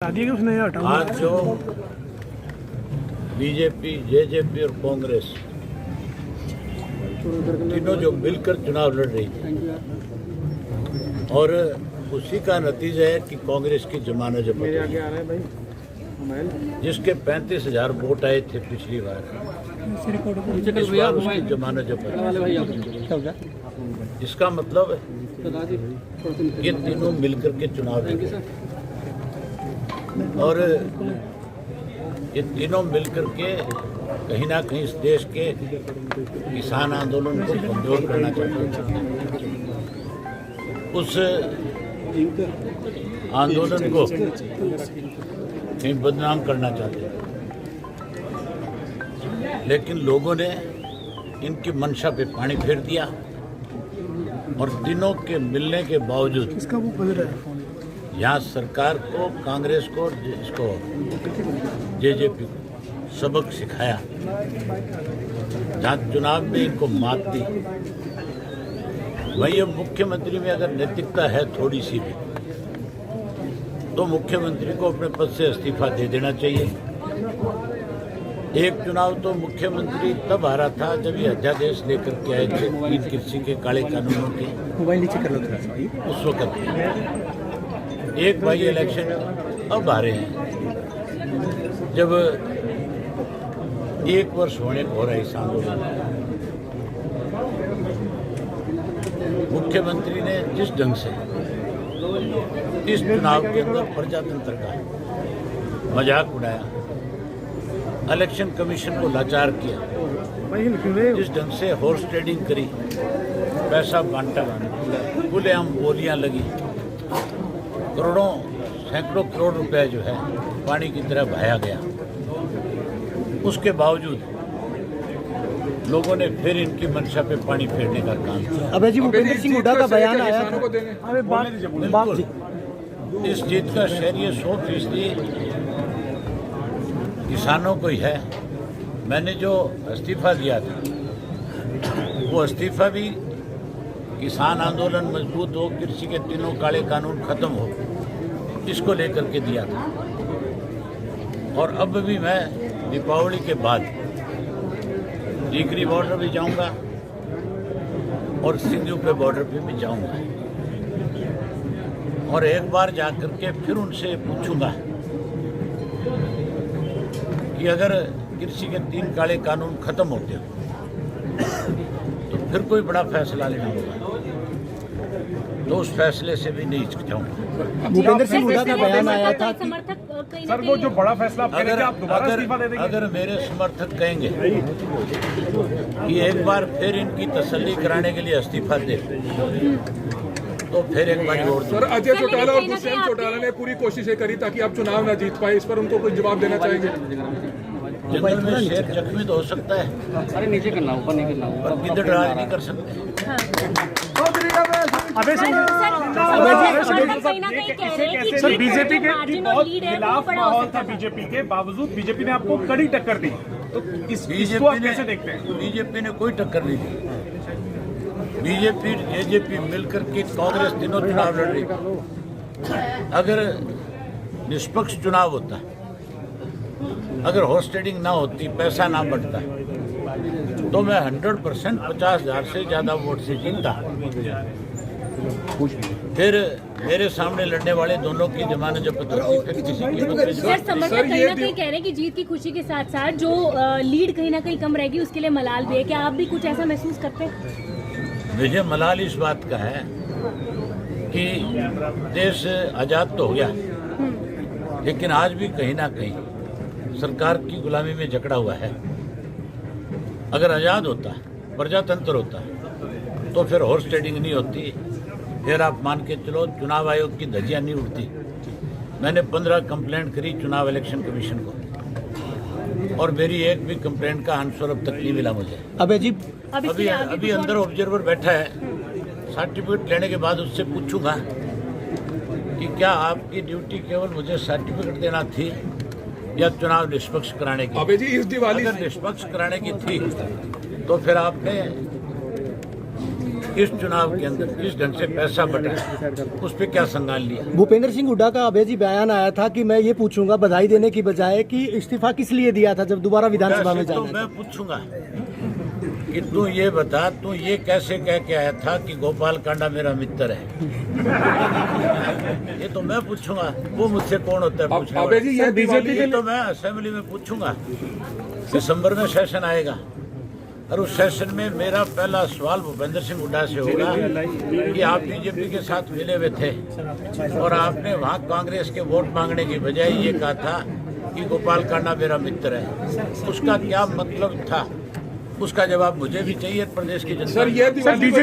आज जो BJP, JJP और कांग्रेस तीनों जो मिलकर चुनाव लड़ रही थी और उसी का नतीजा है कि कांग्रेस की जमानत जब्त जिसके 35,000 वोट आए थे पिछली बार, इस बार उसकी जमानत जब्त। इसका मतलब ये तीनों मिलकर के चुनाव लड़े और ये तीनों मिलकर के कहीं ना कहीं इस देश के किसान आंदोलन को कमजोर करना चाहते हैं। उस आंदोलन को कहीं बदनाम करना चाहते हैं, लेकिन लोगों ने इनकी मंशा पे पानी फेर दिया और तीनों के मिलने के बावजूद यहाँ सरकार को, कांग्रेस को, इसको जेजेपी को सबक सिखाया। जहाँ चुनाव में इनको मात दी, वही अब मुख्यमंत्री में अगर नैतिकता है थोड़ी सी भी, तो मुख्यमंत्री को अपने पद से इस्तीफा दे देना चाहिए। एक चुनाव तो मुख्यमंत्री तब हारा था जब ये अध्यादेश लेकर के आए थे तीन कृषि के काले कानूनों के, उस वक्त एक बाई इलेक्शन अब आ रहे हैं जब 1 वर्ष होने को हो रहा है इस आंदोलन। मुख्यमंत्री ने जिस ढंग से इस चुनाव के अंदर प्रजातंत्र का मजाक उड़ाया, इलेक्शन कमीशन को लाचार किया, जिस ढंग से हॉर्स ट्रेडिंग करी, पैसा बांटा, खुलेआम बोलियां लगी, करोड़ों सैकड़ों करोड़ रुपए जो है पानी की तरह बहाया गया, उसके बावजूद लोगों ने फिर इनकी मंशा पे पानी फेरने का काम किया। अबे जी भूपेंद्र सिंह हुड्डा का बयान आया था। बिल्कुल, इस जीत का श्रेय 100% किसानों को ही है। मैंने जो इस्तीफा दिया था वो इस्तीफा भी किसान आंदोलन मजबूत हो, कृषि के तीनों काले कानून खत्म हो, इसको लेकर के दिया था। और अब भी मैं दीपावली के बाद टीकरी बॉर्डर भी जाऊंगा और सिंधु पे बॉर्डर पे भी जाऊंगा और एक बार जाकर के फिर उनसे पूछूंगा कि अगर कृषि के 3 काले कानून खत्म होते हो तो फिर कोई बड़ा फैसला लेना होगा, तो उस फैसले से भी नहीं हिचकिचाऊंगा। भूपेंद्र सिंह हुड्डा का बयान आया था कि सर वो जो बड़ा फैसला आप करेंगे, आप दोबारा इस्तीफा दे देंगे? अगर मेरे समर्थक कहेंगे कि एक बार फिर इनकी तसल्ली कराने के लिए इस्तीफा दे, तो फिर एक बार और। सर अजय चौटाला और दुष्यंत चौटाला ने पूरी कोशिशें करी ताकि आप चुनाव न जीत पाए, इस पर उनको कोई जवाब देना चाहेंगे? जंगल में शेर जख्मी तो हो सकता है, अरे नीचे करना, ऊपर नहीं करना, पर गिद्ध राज नहीं कर सकते। सर बीजेपी के बहुत खिलाफ माहौल था, बीजेपी के बावजूद बीजेपी ने आपको कड़ी टक्कर दी, तो इसको आप कैसे देखते हैं? बीजेपी ने कोई टक्कर नहीं दी। बीजेपी जेजेपी मिलकर के कांग्रेस तीनों चुनाव लड़ रही। अगर निष्पक्ष चुनाव होता, अगर हॉर्स ट्रेडिंग ना होती, पैसा ना बढ़ता, तो मैं 100% 50,000 से ज्यादा वोट से जीतता। फिर मेरे सामने लड़ने वाले दोनों की जमानत जब्त होती, फिर किसी की। सर समर्थक कहीं ना कहीं कह रहे हैं कि जीत की खुशी के साथ साथ जो लीड कहीं ना कहीं कम रहेगी उसके लिए मलाल भी है, क्या आप भी कुछ ऐसा महसूस करते हैं? मुझे मलाल इस बात का है कि देश आज़ाद तो हो गया, लेकिन आज भी कहीं ना कहीं सरकार की गुलामी में जकड़ा हुआ है। अगर आज़ाद होता, प्रजातंत्र होता, तो फिर हॉर्स ट्रेडिंग नहीं होती, फिर आप मान के चलो चुनाव आयोग की धज्जियां नहीं उड़ती। मैंने 15 कंप्लेंट करी चुनाव इलेक्शन कमीशन को और मेरी एक भी कंप्लेंट का आंसर अब तक नहीं मिला मुझे। अभी अंदर ऑब्जर्वर बैठा है, सर्टिफिकेट लेने के बाद उससे पूछूंगा कि क्या आपकी ड्यूटी केवल मुझे सर्टिफिकेट देना थी या चुनाव निष्पक्ष कराने की? अबे जी इस दिवाली अगर निष्पक्ष कराने की थी तो फिर आपने इस चुनाव के अंदर किस ढंग से पैसा बटा, उस पर क्या संज्ञान लिया? भूपेंद्र सिंह हुड्डा का अभय जी बयान आया था कि मैं ये पूछूंगा बधाई देने की बजाय कि इस्तीफा किस लिए दिया था जब दोबारा विधानसभा में तो जाना मैं पूछूंगा कि तू ये बता, तू ये कैसे कह के आया था कि गोपाल कांडा मेरा मित्र है? ये तो मैं पूछूंगा, वो मुझसे कौन होता है पूछने वाला? ये बीजेपी ये तो मैं असेंबली में पूछूंगा। दिसंबर में सेशन आएगा और उस सेशन में मेरा पहला सवाल भूपेंद्र सिंह हुड्डा से होगा कि आप बीजेपी के साथ मिले हुए थे और आपने वहां कांग्रेस के वोट मांगने की बजाय ये कहा था कि गोपाल कांडा मेरा मित्र है। उसका क्या मतलब था? उसका जवाब मुझे भी चाहिए, प्रदेश की जनता। Sir BJP